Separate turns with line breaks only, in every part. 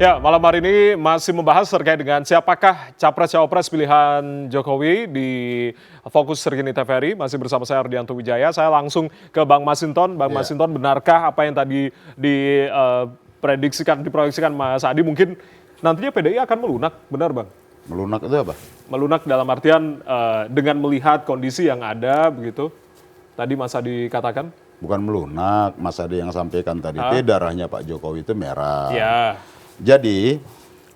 Ya, malam hari ini masih membahas terkait dengan siapakah capres-cawapres pilihan Jokowi di Fokus Terkini TVRI. Masih bersama saya Ardianto Wijaya. Saya langsung ke Bang Masinton. Bang Masinton, benarkah apa yang tadi diproyeksikan Mas Adi? Mungkin nantinya PDI akan melunak, benar Bang?
Melunak itu apa?
Melunak dalam artian dengan melihat kondisi yang ada begitu. Tadi Mas Adi katakan.
Bukan melunak, Mas Adi yang sampaikan tadi. Itu darahnya Pak Jokowi itu merah.
Ya.
Jadi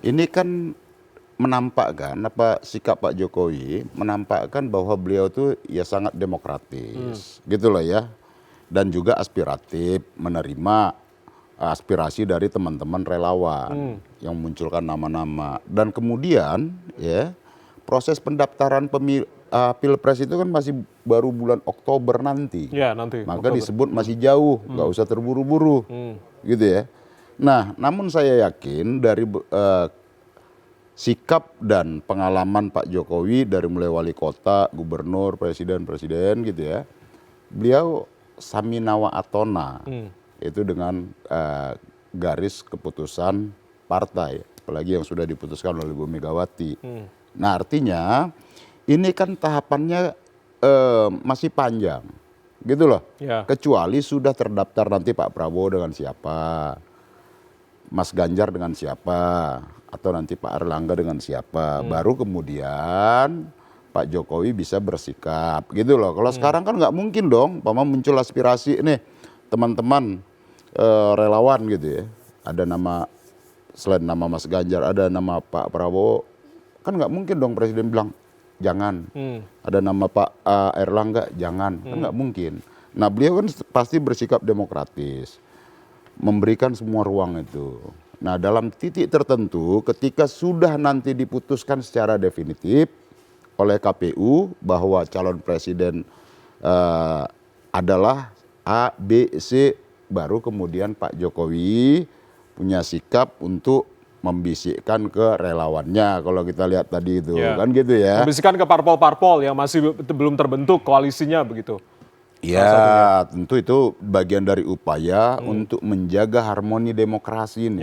ini kan menampakkan sikap Pak Jokowi menampakkan bahwa beliau tuh ya sangat demokratis, gitu loh ya, dan juga aspiratif, menerima aspirasi dari teman-teman relawan yang munculkan nama-nama, dan kemudian ya proses pendaftaran pilpres itu kan masih baru bulan Oktober nanti,
Ya, nanti
maka
Oktober.
disebut masih jauh, nggak usah terburu-buru, gitu ya. Nah, namun saya yakin dari sikap dan pengalaman Pak Jokowi dari mulai wali kota, gubernur, presiden gitu ya, beliau saminawa atona, itu dengan garis keputusan partai, apalagi yang sudah diputuskan oleh Bu Megawati. Nah, artinya ini kan tahapannya masih panjang, gitu loh.
Ya.
Kecuali sudah terdaftar nanti Pak Prabowo dengan siapa, Mas Ganjar dengan siapa, atau nanti Pak Erlangga dengan siapa, baru kemudian Pak Jokowi bisa bersikap, gitu loh. Kalau sekarang kan nggak mungkin dong, muncul aspirasi nih teman-teman relawan gitu ya, ada nama selain nama Mas Ganjar, ada nama Pak Prabowo, kan nggak mungkin dong presiden bilang jangan. Ada nama Pak Erlangga jangan, kan nggak mungkin. Nah, beliau kan pasti bersikap demokratis, memberikan semua ruang itu. Nah, dalam titik tertentu ketika sudah nanti diputuskan secara definitif oleh KPU bahwa calon presiden adalah A, B, C, baru kemudian Pak Jokowi punya sikap untuk membisikkan ke relawannya, kalau kita lihat tadi itu, kan gitu ya.
Membisikkan ke parpol-parpol yang masih belum terbentuk koalisinya begitu.
Ya, tentu itu bagian dari upaya untuk menjaga harmoni demokrasi ini.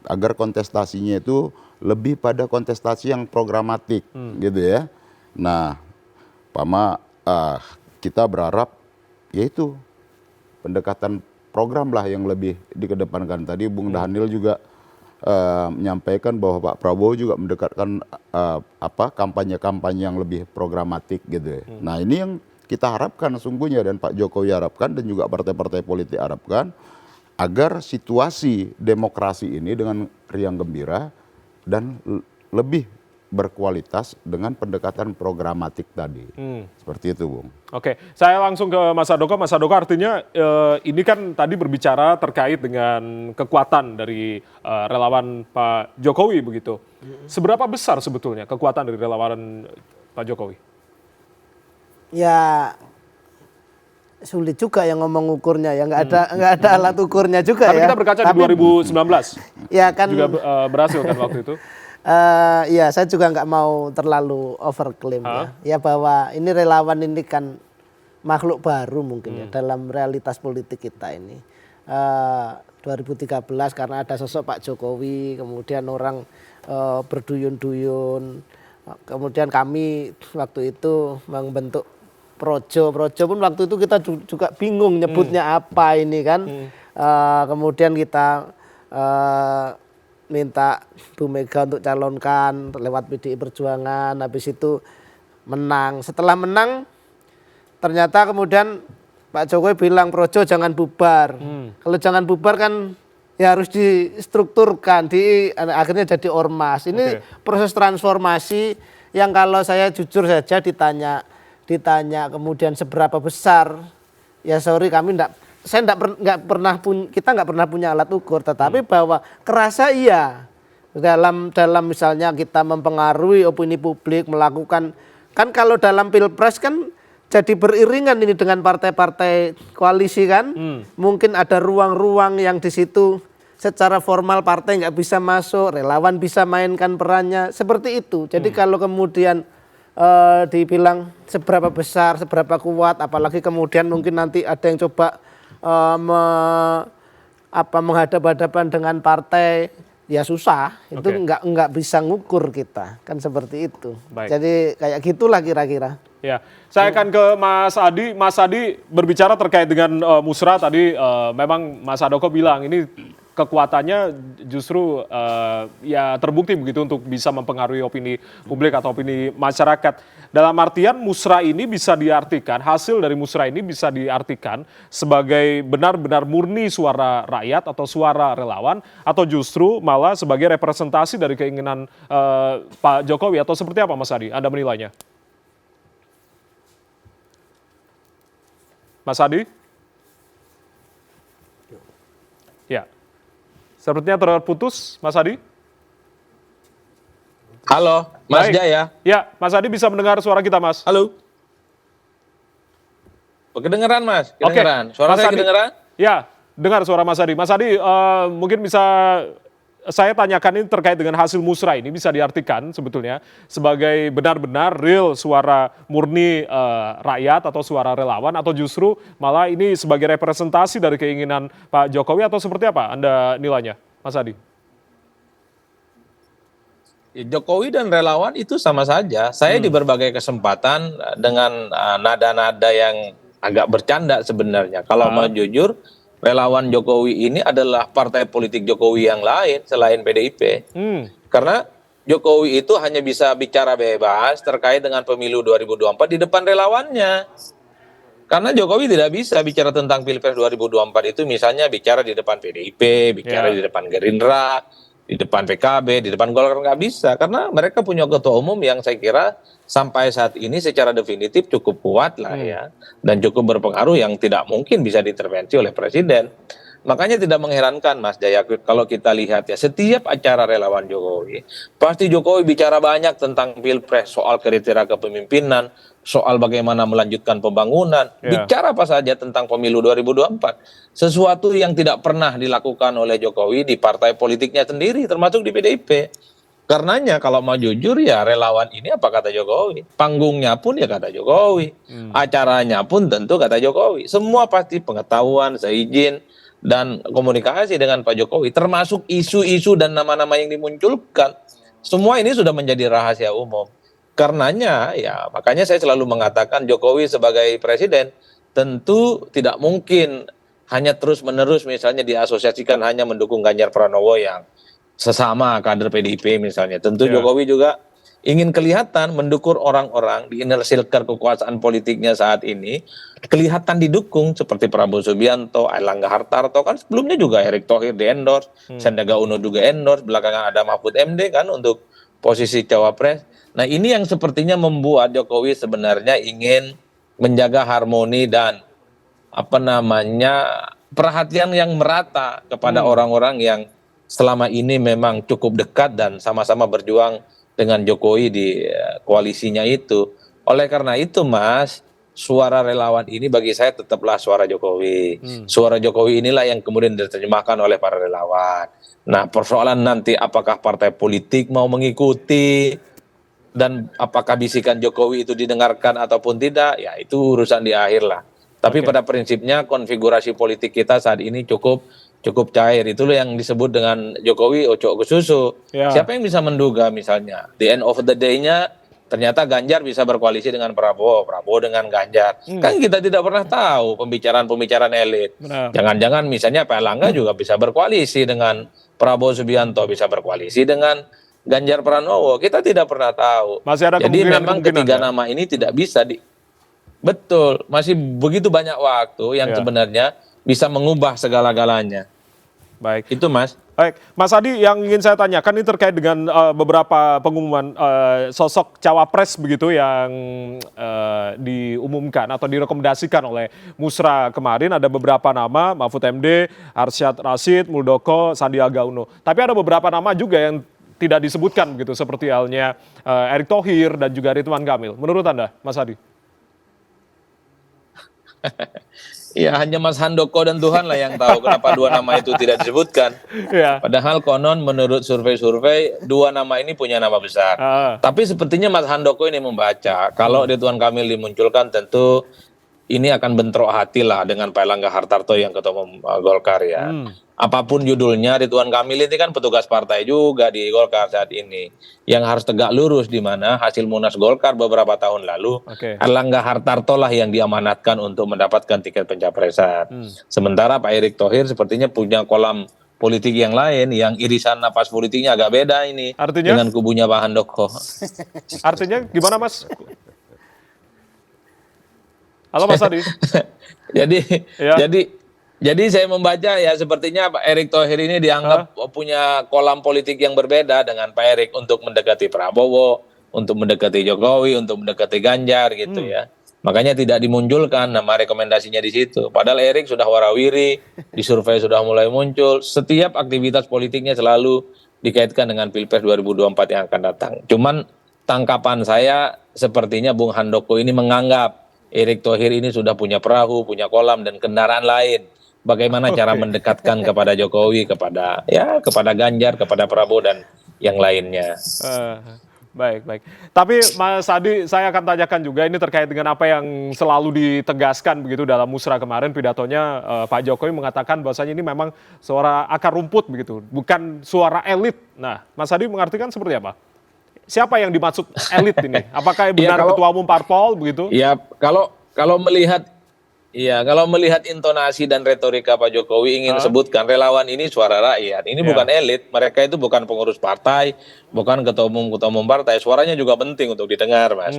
Agar kontestasinya itu lebih pada kontestasi yang programatik, gitu ya. Nah, kita berharap yaitu pendekatan program lah yang lebih dikedepankan. Tadi Bung Dhanil juga menyampaikan bahwa Pak Prabowo juga mendekatkan kampanye-kampanye yang lebih programatik gitu ya. Nah, ini yang kita harapkan sesungguhnya, dan Pak Jokowi harapkan, dan juga partai-partai politik harapkan, agar situasi demokrasi ini dengan riang gembira dan lebih berkualitas dengan pendekatan programatik tadi. Seperti itu, Bung.
Oke, saya langsung ke Mas Handoko. Mas Handoko, artinya ini kan tadi berbicara terkait dengan kekuatan dari relawan Pak Jokowi begitu. Seberapa besar sebetulnya kekuatan dari relawan Pak Jokowi?
Ya sulit juga yang ngomong ukurnya ya, nggak ada alat ukurnya juga.
Tapi
ya.
Kita berkaca di 2019
ya kan
juga berhasil kan waktu itu.
Ya saya juga nggak mau terlalu overklaim ya bahwa ini relawan ini kan makhluk baru mungkin ya dalam realitas politik kita ini. 2013 karena ada sosok Pak Jokowi, kemudian orang berduyun-duyun, kemudian kami waktu itu membentuk Projo pun waktu itu kita juga bingung nyebutnya apa ini kan. Kemudian kita minta Bu Mega untuk calonkan lewat PDI Perjuangan, habis itu menang. Setelah menang ternyata kemudian Pak Jokowi bilang Projo jangan bubar. Kalau jangan bubar kan ya harus distrukturkan, akhirnya jadi ormas. Ini proses transformasi yang kalau saya jujur saja ditanya kemudian seberapa besar, ya sorry kami kita nggak pernah punya alat ukur, tetapi bahwa kerasa iya dalam misalnya kita mempengaruhi opini publik, melakukan, kan kalau dalam pilpres kan jadi beriringan ini dengan partai-partai koalisi kan, mungkin ada ruang-ruang yang di situ secara formal partai nggak bisa masuk, relawan bisa mainkan perannya seperti itu. Jadi kalau kemudian dibilang seberapa besar, seberapa kuat, apalagi kemudian mungkin nanti ada yang coba menghadap-hadapan dengan partai ya susah. Itu
Oke.
nggak bisa ngukur kita, kan seperti itu.
Baik.
Jadi kayak gitulah kira-kira.
Ya, saya akan ke Mas Adi. Mas Adi berbicara terkait dengan Musra tadi, memang Mas Handoko bilang ini kekuatannya justru ya terbukti begitu untuk bisa mempengaruhi opini publik atau opini masyarakat. Dalam artian Musra ini bisa diartikan, hasil dari Musra ini bisa diartikan sebagai benar-benar murni suara rakyat atau suara relawan, atau justru malah sebagai representasi dari keinginan Pak Jokowi, atau seperti apa Mas Adi? Anda menilainya? Mas Adi? Ya. Sepertinya terputus, Mas Adi.
Halo, Mas
Baik.
Jaya.
Ya, Mas Adi bisa mendengar suara kita, Mas.
Halo. Oh, kedengeran, Mas?
Oke.
Kedengeran. Suara
Mas
saya
Adi.
kedengeran?
Ya, dengar suara Mas Adi. Mas Adi, mungkin bisa saya tanyakan ini terkait dengan hasil musrah ini bisa diartikan sebetulnya sebagai benar-benar real suara murni rakyat atau suara relawan, atau justru malah ini sebagai representasi dari keinginan Pak Jokowi, atau seperti apa Anda nilainya, Mas Adi?
Ya, Jokowi dan relawan itu sama saja. Saya di berbagai kesempatan dengan nada-nada yang agak bercanda sebenarnya. Kalau mau jujur, relawan Jokowi ini adalah partai politik Jokowi yang lain selain PDIP. Karena Jokowi itu hanya bisa bicara bebas terkait dengan pemilu 2024 di depan relawannya. Karena Jokowi tidak bisa bicara tentang Pilpres 2024 itu misalnya bicara di depan PDIP, bicara di depan Gerindra, di depan PKB, di depan Golkar, nggak bisa. Karena mereka punya ketua umum yang saya kira sampai saat ini secara definitif cukup kuat lah ya. Dan cukup berpengaruh yang tidak mungkin bisa diintervensi oleh Presiden. Makanya tidak mengherankan Mas Jaya kalau kita lihat ya, setiap acara relawan Jokowi, pasti Jokowi bicara banyak tentang Pilpres, soal kriteria kepemimpinan, soal bagaimana melanjutkan pembangunan, bicara apa saja tentang pemilu 2024. Sesuatu yang tidak pernah dilakukan oleh Jokowi di partai politiknya sendiri, termasuk di PDIP. Karenanya kalau mau jujur ya relawan ini apa kata Jokowi. Panggungnya pun ya kata Jokowi. Acaranya pun tentu kata Jokowi. Semua pasti pengetahuan, seizin, dan komunikasi dengan Pak Jokowi, termasuk isu-isu dan nama-nama yang dimunculkan. Semua ini sudah menjadi rahasia umum. Karenanya ya makanya saya selalu mengatakan Jokowi sebagai presiden tentu tidak mungkin hanya terus-menerus misalnya diasosiasikan hanya mendukung Ganjar Pranowo yang sesama kader PDIP misalnya. Tentu Jokowi juga ingin kelihatan mendukung orang-orang di inner circle kekuasaan politiknya saat ini, kelihatan didukung seperti Prabowo Subianto, Airlangga Hartarto, kan sebelumnya juga Erick Thohir di endorse, Sandiaga Uno juga endorse, belakangan ada Mahfud MD kan untuk posisi cawapres. Nah ini yang sepertinya membuat Jokowi sebenarnya ingin menjaga harmoni dan perhatian yang merata kepada orang-orang yang selama ini memang cukup dekat dan sama-sama berjuang dengan Jokowi di koalisinya itu. Oleh karena itu Mas, suara relawan ini bagi saya tetaplah suara Jokowi. Suara Jokowi inilah yang kemudian diterjemahkan oleh para relawan. Nah persoalan nanti apakah partai politik mau mengikuti dan apakah bisikan Jokowi itu didengarkan ataupun tidak, ya itu urusan di akhir lah. Tapi pada prinsipnya konfigurasi politik kita saat ini cukup cair. Itulah yang disebut dengan Jokowi ocok ke susu. Siapa yang bisa menduga misalnya the end of the day-nya ternyata Ganjar bisa berkoalisi dengan Prabowo dengan Ganjar. Kan kita tidak pernah tahu pembicaraan elit. Jangan-jangan misalnya Pak Erlangga juga bisa berkoalisi dengan Prabowo Subianto, bisa berkoalisi dengan Ganjar Pranowo. Kita tidak pernah tahu. Jadi memang ketiga nama ini tidak bisa betul, masih begitu banyak waktu yang sebenarnya bisa mengubah segala-galanya.
Baik.
Itu Mas.
Baik, Mas Adi, yang ingin saya tanyakan ini terkait dengan beberapa pengumuman sosok cawapres begitu yang diumumkan atau direkomendasikan oleh Musra kemarin. Ada beberapa nama, Mahfud MD, Arsyad Rashid, Muldoko, Sandiaga Uno. Tapi ada beberapa nama juga yang tidak disebutkan begitu, seperti halnya Erick Thohir dan juga Ridwan Kamil. Menurut Anda, Mas Adi?
Ya hanya Mas Handoko dan Tuhan lah yang tahu kenapa dua nama itu tidak disebutkan. Padahal konon menurut survei-survei dua nama ini punya nama besar. Tapi sepertinya Mas Handoko ini membaca kalau Ridwan Kamil dimunculkan tentu ini akan bentrok hati lah dengan Pak Erlangga Hartarto yang ketua umum Golkar ya. Apapun judulnya, Ridwan Kamil ini kan petugas partai juga di Golkar saat ini. Yang harus tegak lurus di mana hasil Munas Golkar beberapa tahun lalu,
Oke.
Erlangga Hartarto lah yang diamanatkan untuk mendapatkan tiket pencapresan. Sementara Pak Erick Thohir sepertinya punya kolam politik yang lain, yang irisan napas politiknya agak beda ini
Artinya?
dengan kubunya Pak Handoko.
Artinya gimana Mas? Halo Mas Adi.
jadi
Ya.
jadi saya membaca ya sepertinya Pak Erick Thohir ini dianggap punya kolam politik yang berbeda dengan Pak Erick untuk mendekati Prabowo, untuk mendekati Jokowi, untuk mendekati Ganjar gitu ya. Makanya tidak dimunculkan nama rekomendasinya di situ. Padahal Erick sudah warawiri, di survei sudah mulai muncul. Setiap aktivitas politiknya selalu dikaitkan dengan Pilpres 2024 yang akan datang. Cuman tangkapan saya sepertinya Bung Handoko ini menganggap Erick Thohir ini sudah punya perahu, punya kolam dan kendaraan lain. Bagaimana cara mendekatkan kepada Jokowi, kepada Ganjar, kepada Prabowo dan yang lainnya.
Baik. Tapi Mas Adi, saya akan tanyakan juga ini terkait dengan apa yang selalu ditegaskan begitu dalam musrah kemarin pidatonya Pak Jokowi mengatakan bahwasanya ini memang suara akar rumput begitu, bukan suara elit. Nah, Mas Adi mengartikan seperti apa? Siapa yang dimaksud elit ini? Apakah benar ketua umum parpol begitu?
Ya, kalau melihat intonasi dan retorika Pak Jokowi ingin sebutkan relawan ini suara rakyat. Ini bukan elit, mereka itu bukan pengurus partai, bukan ketua umum partai. Suaranya juga penting untuk didengar, Mas.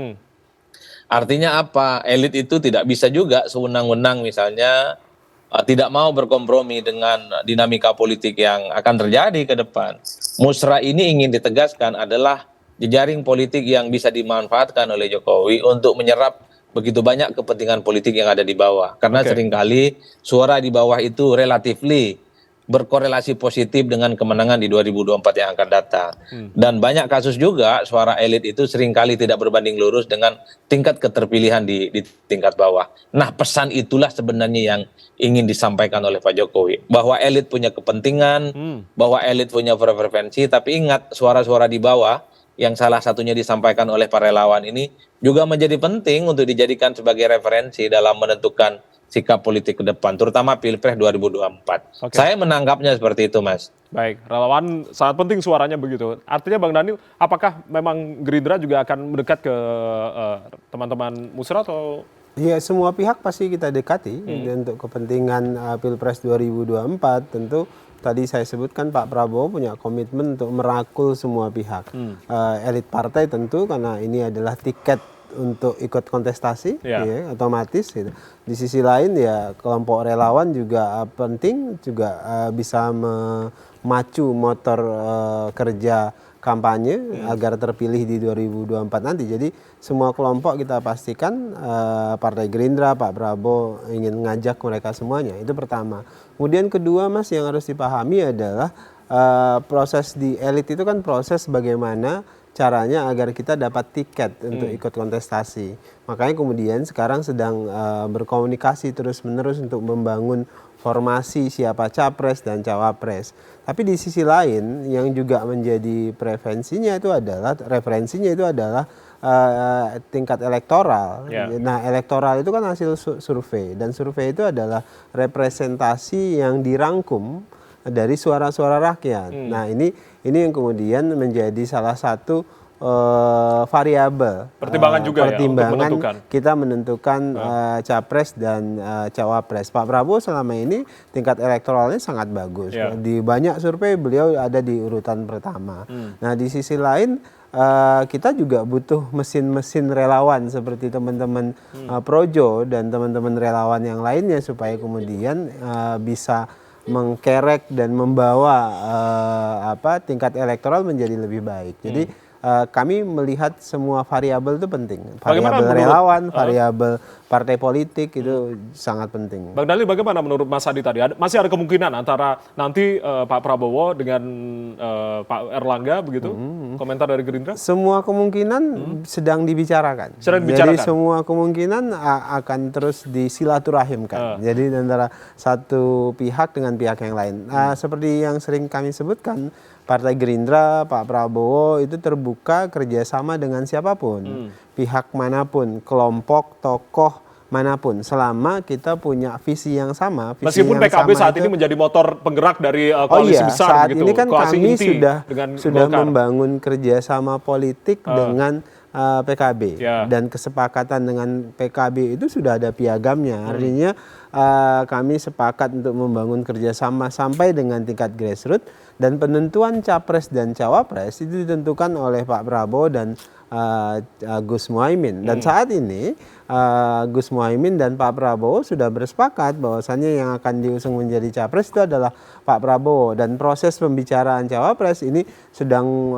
Artinya apa? Elit itu tidak bisa juga sewenang-wenang misalnya tidak mau berkompromi dengan dinamika politik yang akan terjadi ke depan. Musrah ini ingin ditegaskan adalah jejaring politik yang bisa dimanfaatkan oleh Jokowi untuk menyerap begitu banyak kepentingan politik yang ada di bawah. Karena seringkali suara di bawah itu relatifly berkorelasi positif dengan kemenangan di 2024 yang akan datang. Dan banyak kasus juga suara elit itu seringkali tidak berbanding lurus dengan tingkat keterpilihan di tingkat bawah. Nah, pesan itulah sebenarnya yang ingin disampaikan oleh Pak Jokowi. Bahwa elit punya kepentingan, bahwa elit punya preferensi, tapi ingat suara-suara di bawah yang salah satunya disampaikan oleh para relawan ini juga menjadi penting untuk dijadikan sebagai referensi dalam menentukan sikap politik ke depan, terutama Pilpres 2024. Saya menangkapnya seperti itu, Mas.
Baik, relawan sangat penting suaranya begitu. Artinya Bang Daniel, apakah memang Gerindra juga akan mendekat ke teman-teman musrah atau?
Ya, semua pihak pasti kita dekati untuk kepentingan Pilpres 2024. Tentu tadi saya sebutkan Pak Prabowo punya komitmen untuk merangkul semua pihak. Elit partai tentu karena ini adalah tiket untuk ikut kontestasi, ya, otomatis gitu. Di sisi lain ya kelompok relawan juga penting, juga bisa memacu motor kerja kampanye agar terpilih di 2024 nanti. Jadi semua kelompok kita pastikan Partai Gerindra, Pak Prabowo ingin ngajak mereka semuanya. Itu pertama. Kemudian kedua, Mas, yang harus dipahami adalah proses di elit itu kan proses bagaimana caranya agar kita dapat tiket untuk ikut kontestasi. Makanya kemudian sekarang sedang berkomunikasi terus-menerus untuk membangun formasi siapa capres dan cawapres. Tapi di sisi lain yang juga menjadi referensinya itu adalah tingkat elektoral. Nah, elektoral itu kan hasil survei, dan survei itu adalah representasi yang dirangkum dari suara-suara rakyat. Nah, ini yang kemudian menjadi salah satu variabel
Pertimbangan juga ya untuk menentukan.
kita menentukan capres dan cawapres. Pak Prabowo selama ini tingkat elektoralnya sangat bagus. Di banyak survei beliau ada di urutan pertama. Nah, di sisi lain kita juga butuh mesin-mesin relawan seperti teman-teman Projo dan teman-teman relawan yang lainnya supaya kemudian bisa mengkerek dan membawa tingkat elektoral menjadi lebih baik. Jadi kami melihat semua variabel itu penting. Variabel relawan, variabel partai politik itu sangat penting.
Bang Daniel, bagaimana menurut Mas Adi tadi? Masih ada kemungkinan antara nanti Pak Prabowo dengan Pak Erlangga begitu? Komentar dari Gerindra?
Semua kemungkinan sedang dibicarakan. Jadi semua kemungkinan akan terus disilaturahimkan. Jadi antara satu pihak dengan pihak yang lain. Seperti yang sering kami sebutkan, Partai Gerindra, Pak Prabowo itu terbuka kerjasama dengan siapapun, pihak manapun, kelompok, tokoh, manapun selama kita punya visi yang sama. Visi
Meskipun
yang
PKB
sama
saat
itu-
ini menjadi motor penggerak dari
Oh
koalisi
iya,
besar
saat
begitu.
ini kan
koalisi
kami
inti dengan
sudah
Golkar.
membangun kerjasama politik dengan PKB
Ya.
dan kesepakatan dengan PKB itu sudah ada piagamnya. Artinya kami sepakat untuk membangun kerjasama sampai dengan tingkat grassroots dan penentuan capres dan cawapres itu ditentukan oleh Pak Prabowo dan Gus Muhaimin. Dan saat ini Gus Muhaimin dan Pak Prabowo sudah bersepakat bahwasannya yang akan diusung menjadi capres itu adalah Pak Prabowo, dan proses pembicaraan cawapres ini sedang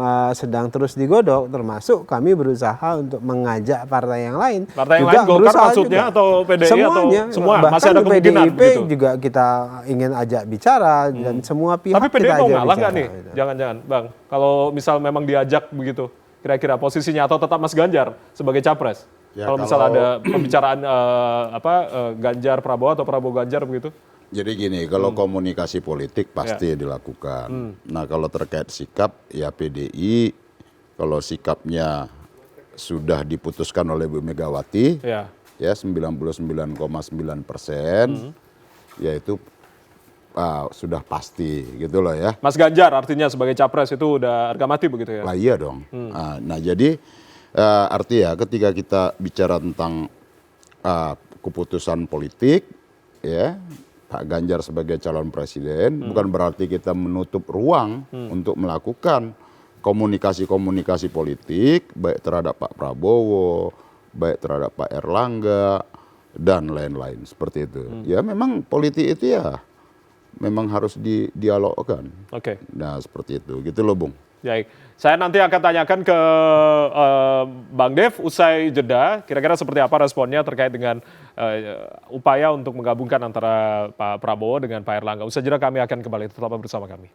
terus digodok, termasuk kami berusaha untuk mengajak partai yang lain.
Partai yang
juga
lain, Golkar
berusaha
maksudnya,
juga.
atau PDI
Semuanya,
atau semua?
bahkan
Masih ada kemungkinan
PDIP
begitu?
juga kita ingin ajak bicara dan semua pihak
Tapi PDI
kita
mau
ajak
ngalah nggak
bicara,
nih?
gitu.
Jangan-jangan, Bang. Kalau misal memang diajak begitu, kira-kira posisinya atau tetap Mas Ganjar sebagai capres?
Ya,
kalau misal
kalau-
ada pembicaraan Ganjar Prabowo atau Prabowo Ganjar begitu?
Jadi gini, kalau komunikasi politik pasti dilakukan. Nah, kalau terkait sikap, ya PDI, kalau sikapnya sudah diputuskan oleh Bu Megawati,
Ya.
ya 99,9%, yaitu sudah pasti gitu loh ya.
Mas Ganjar artinya sebagai capres itu udah harga mati begitu ya?
Lah iya dong. Nah jadi artinya ketika kita bicara tentang keputusan politik, ya Pak Ganjar sebagai calon presiden bukan berarti kita menutup ruang untuk melakukan komunikasi-komunikasi politik baik terhadap Pak Prabowo, baik terhadap Pak Erlangga dan lain-lain seperti itu. Ya memang politik itu ya memang harus didialogkan.
Oke.
Nah seperti itu, gitu loh Bung.
Baik, saya nanti akan tanyakan ke Bang Dev usai jeda, kira-kira seperti apa responnya terkait dengan upaya untuk menggabungkan antara Pak Prabowo dengan Pak Erlangga. Usai jeda kami akan kembali, tetap bersama kami.